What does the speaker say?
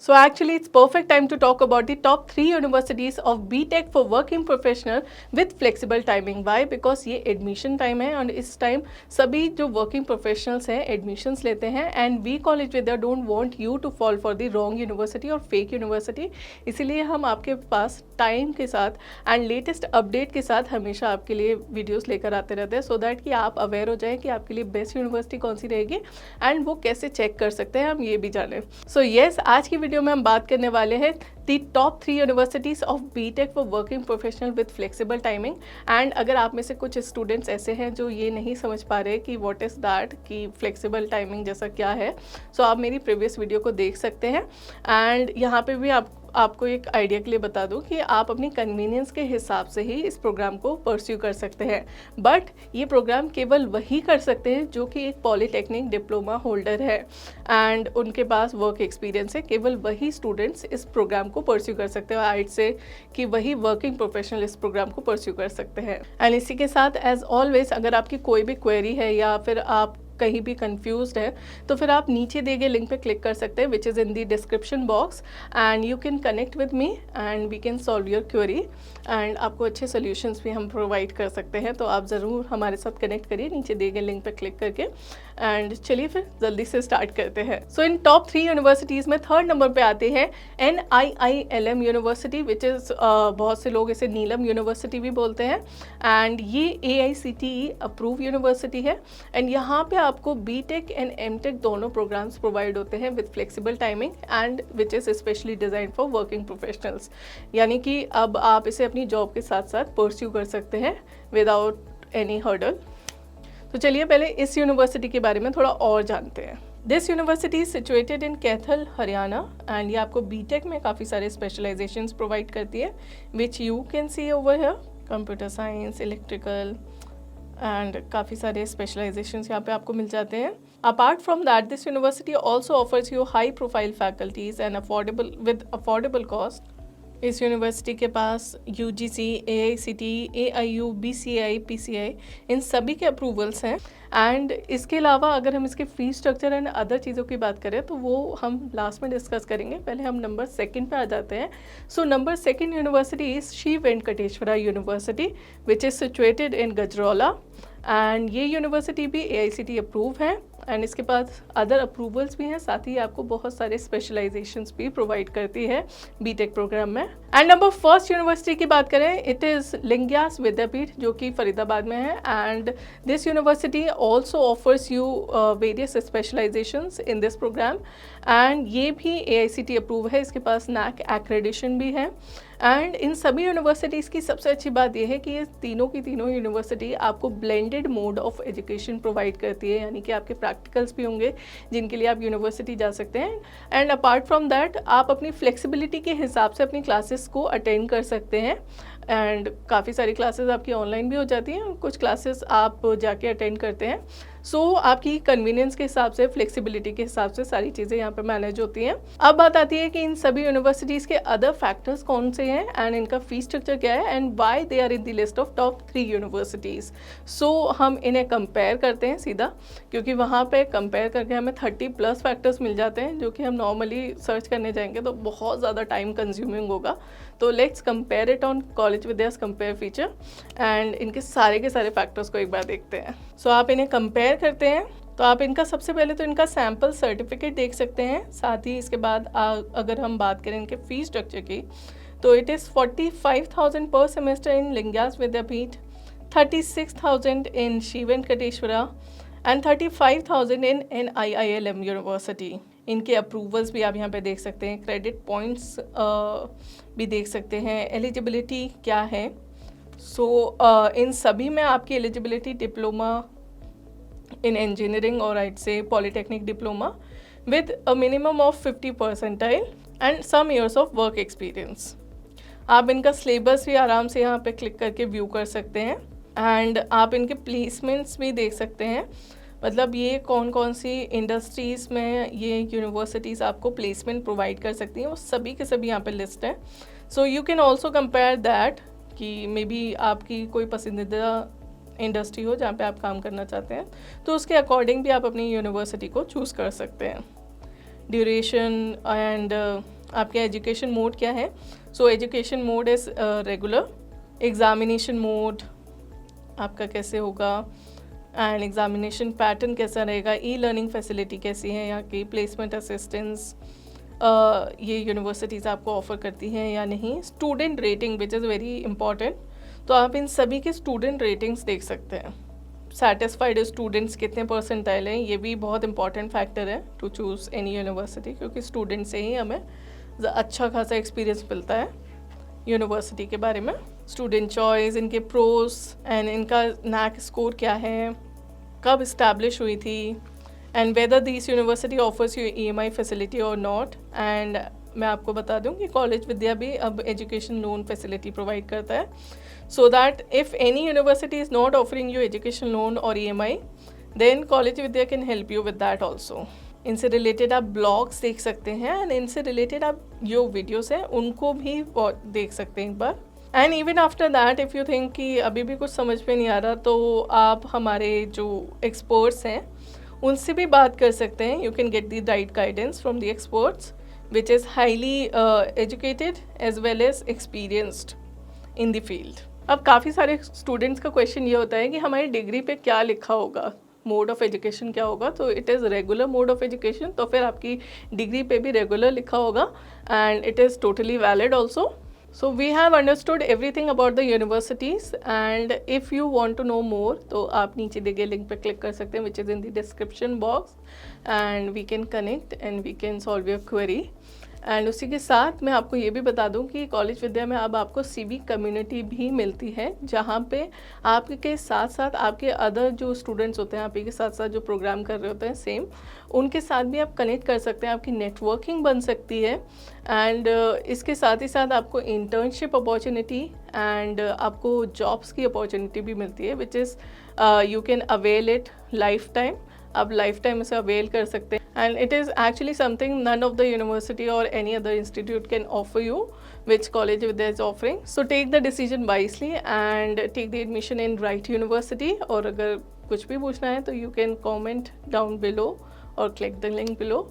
So actually it's perfect time to talk about the top 3 universities of BTech for working professional with flexible timing. Why? Because ये admission time है और इस time सभी जो working professionals हैं admissions लेते हैं and we college Vidya don't want you to fall for the wrong university और fake university. इसीलिए हम आपके पास टाइम के साथ एंड लेटेस्ट अपडेट के साथ हमेशा आपके लिए वीडियोस लेकर आते रहते हैं सो दैट कि आप अवेयर हो जाएं कि आपके लिए बेस्ट यूनिवर्सिटी कौन सी रहेगी एंड वो कैसे चेक कर सकते हैं हम ये भी जानें. सो यस, आज की वीडियो में हम बात करने वाले हैं the top 3 universities of BTech for working professional with flexible timing. And अगर आप में से कुछ स्टूडेंट्स ऐसे हैं जो ये नहीं समझ पा रहे कि व्हाट इज़ दैट, कि फ्लेक्सिबल टाइमिंग जैसा क्या है, सो आप मेरी प्रीवियस वीडियो को देख सकते हैं. एंड यहाँ पे भी आपको एक आइडिया के लिए बता दूं कि आप अपनी कन्वीनियंस के हिसाब से ही इस प्रोग्राम को परस्यू कर सकते हैं. बट ये प्रोग्राम केवल वही कर सकते हैं जो कि एक पॉलीटेक्निक डिप्लोमा होल्डर है एंड उनके पास वर्क एक्सपीरियंस है. केवल वही स्टूडेंट्स इस प्रोग्राम को परस्यू कर सकते हैं. आई से कि वही वर्किंग प्रोफेशनल इस प्रोग्राम को परस्यू कर सकते हैं. एंड इसी के साथ एज ऑलवेज अगर आपकी कोई भी क्वेरी है या फिर आप कहीं भी कंफ्यूज्ड है तो फिर आप नीचे दिए गए लिंक पे क्लिक कर सकते हैं which is in the description box and you can connect with me and we can solve your query and आपको अच्छे सोल्यूशंस भी हम प्रोवाइड कर सकते हैं. तो आप ज़रूर हमारे साथ कनेक्ट करिए नीचे दिए गए लिंक पे क्लिक करके. एंड चलिए फिर जल्दी से स्टार्ट करते हैं. सो इन टॉप 3 यूनिवर्सिटीज़ में थर्ड नंबर पे आते हैं NIILM यूनिवर्सिटी विच इज़ बहुत से लोग इसे नीलम यूनिवर्सिटी भी बोलते हैं एंड ये AICTE अप्रूव यूनिवर्सिटी है. एंड यहाँ पे आपको बीटेक एंड एमटेक दोनों प्रोग्राम्स प्रोवाइड होते हैं with flexible timing and which is specially design for working professionals. यानी कि अब आप इसे अपनी जॉब के साथ साथ परस्यू कर सकते हैं विदाउट एनी हर्डल. तो चलिए पहले इस यूनिवर्सिटी के बारे में थोड़ा और जानते हैं. This university is situated in Kaithal Haryana and ये आपको बीटेक में काफ़ी सारे स्पेशलाइजेशंस प्रोवाइड करती है which you can see over here. Computer science, electrical and काफ़ी सारे स्पेशलाइजेशंस यहाँ पे आपको मिल जाते हैं. Apart from that this university also offers you high profile faculties and affordable cost. इस यूनिवर्सिटी के पास UGC, AICTE, AIU, BCI, PCI इन सभी के अप्रूवल्स हैं. एंड इसके अलावा अगर हम इसके फीस स्ट्रक्चर एंड अदर चीज़ों की बात करें तो वो हम लास्ट में डिस्कस करेंगे. पहले हम नंबर 2 पे आ जाते हैं. So number 2 university is Shri Venkateshwara university which is situated in Gajraula and ये यूनिवर्सिटी भी AICTE अप्रूव है एंड इसके पास अदर अप्रूवल्स भी हैं. साथ ही आपको बहुत सारे स्पेशलाइजेशंस भी प्रोवाइड करती है बीटेक प्रोग्राम में. एंड नंबर 1 यूनिवर्सिटी की बात करें, इट इज़ लिंग्यास विद्यापीठ जो कि फरीदाबाद में है. And this university also offers you various specialisations in this programme and ये भी AICTE अप्रूव है. इसके पास NAAC एक्रेडिशन भी है. एंड इन सभी यूनिवर्सिटीज़ की सबसे अच्छी बात यह है कि ये तीनों की तीनों यूनिवर्सिटी आपको blended mode of education provide करती है. यानी कि आपके प्रैक्टिकल्स भी होंगे जिनके लिए आप यूनिवर्सिटी जा सकते हैं. एंड अपार्ट फ्रॉम दैट आप अपनी फ्लेक्सिबिलिटी के हिसाब से अपनी क्लासेस को अटेंड कर सकते हैं. एंड काफ़ी सारी क्लासेस आपकी ऑनलाइन भी हो जाती हैं, कुछ क्लासेस आप जाके अटेंड करते हैं. सो आपकी कन्वीनियंस के हिसाब से, फ्लेक्सिबिलिटी के हिसाब से सारी चीज़ें यहाँ पे मैनेज होती हैं. अब बात आती है कि इन सभी यूनिवर्सिटीज़ के अदर फैक्टर्स कौन से हैं एंड इनका फीस स्ट्रक्चर क्या है and why they are in the list of top 3 universities. So हम इन्हें कंपेयर करते हैं सीधा, क्योंकि वहाँ पे कंपेयर करके हमें 30+ फैक्टर्स मिल जाते हैं जो कि हम नॉर्मली सर्च करने जाएंगे तो बहुत ज़्यादा टाइम कंज्यूमिंग होगा. तो let's compare it on college विद्यास compare feature and इनके सारे के सारे फैक्टर्स को एक बार देखते हैं. सो आप इन्हें कंपेयर करते हैं तो आप इनका सबसे पहले तो इनका सैम्पल सर्टिफिकेट देख सकते हैं. साथ ही इसके बाद अगर हम बात करें इनके फीस स्ट्रक्चर की तो it is 45,000 per semester in Lingayas Vidyapeeth, 36,000 in Shri Venkateshwara and 35,000 in NIILM university. इनके अप्रूवल्स भी आप यहाँ पे देख सकते हैं, क्रेडिट पॉइंट्स भी देख सकते हैं, एलिजिबिलिटी क्या है. सो इन सभी में आपकी एलिजिबिलिटी डिप्लोमा इन इंजीनियरिंग और I'd say polytechnic diploma with a minimum of 50 percentile and some years of work experience. आप इनका सिलेबस भी आराम से यहाँ पे क्लिक करके व्यू कर सकते हैं एंड आप इनके प्लेसमेंट्स भी देख सकते हैं. मतलब ये कौन कौन सी इंडस्ट्रीज़ में ये यूनिवर्सिटीज़ आपको प्लेसमेंट प्रोवाइड कर सकती हैं वो सभी के सभी यहाँ पे लिस्ट है. So you can also compare that कि मे बी आपकी कोई पसंदीदा इंडस्ट्री हो जहाँ पे आप काम करना चाहते हैं तो उसके अकॉर्डिंग भी आप अपनी यूनिवर्सिटी को चूज़ कर सकते हैं. ड्यूरेशन एंड आपके एजुकेशन मोड क्या है. So education mode is regular. Examination mode आपका कैसे होगा एंड एग्जामिनेशन पैटर्न कैसा रहेगा, ई लर्निंग फैसिलिटी कैसी है यहाँ की, प्लेसमेंट असिस्टेंस ये यूनिवर्सिटीज़ आपको ऑफ़र करती हैं या नहीं, student rating which is very important. तो आप इन सभी के स्टूडेंट रेटिंग्स देख सकते हैं. सेटिस्फाइड स्टूडेंट्स कितने परसेंटाइल हैं, ये भी बहुत इंपॉर्टेंट फैक्टर है टू चूज़ एनी यूनिवर्सिटी, क्योंकि स्टूडेंट से ही हमें अच्छा खासा एक्सपीरियंस मिलता है यूनिवर्सिटी के बारे में. स्टूडेंट चॉइस, इनके प्रोस एंड इनका नैक स्कोर क्या है, कब इस्टेब्लिश हुई थी, and whether this university offers you EMI facility और नॉट. एंड मैं आपको बता दूं कि कॉलेज विद्या भी अब एजुकेशन लोन फैसिलिटी प्रोवाइड करता है. So that if any university is not offering you education loan और EMI, then college Vidya can help you with that also. इनसे रिलेटेड आप ब्लॉग्स देख सकते हैं एंड इनसे रिलेटेड आप जो वीडियोस हैं उनको भी देख सकते हैं एक बार. And even after that if you think कि अभी भी कुछ समझ में नहीं आ रहा, तो आप हमारे जो एक्सपर्ट्स हैं उनसे भी बात कर सकते हैं. You can get the right guidance from the experts which is highly educated as well as experienced in the field. अब काफ़ी सारे स्टूडेंट्स का क्वेश्चन ये होता है कि हमारी डिग्री पे क्या लिखा होगा, मोड ऑफ एजुकेशन क्या होगा. तो it is regular mode of education, तो फिर आपकी डिग्री पे भी रेगुलर लिखा होगा and it is totally valid also. So we have understood everything about the universities, and if you want to know more तो आप नीचे दिए गए लिंक पे क्लिक कर सकते हैं which is in the description box, and we can connect and we can solve your query. And उसी के साथ मैं आपको ये भी बता दूं कि कॉलेज विद्या में अब आपको सिविक कम्युनिटी भी मिलती है, जहाँ पे आपके साथ साथ आपके अदर जो स्टूडेंट्स होते हैं, आपके साथ साथ जो प्रोग्राम कर रहे होते हैं सेम, उनके साथ भी आप कनेक्ट कर सकते हैं, आपकी नेटवर्किंग बन सकती है. एंड इसके साथ ही साथ आपको इंटर्नशिप अपॉर्चुनिटी एंड आपको जॉब्स की अपॉर्चुनिटी भी मिलती है which is you can avail it life time. आप लाइफ टाइम इसे अवेल कर सकते हैं. And it is actually something none of the university और any other institute can offer you which college Vidya is offering. So take the decision wisely and take the admission in right university. और अगर कुछ भी पूछना है तो you can comment down below और click the link below.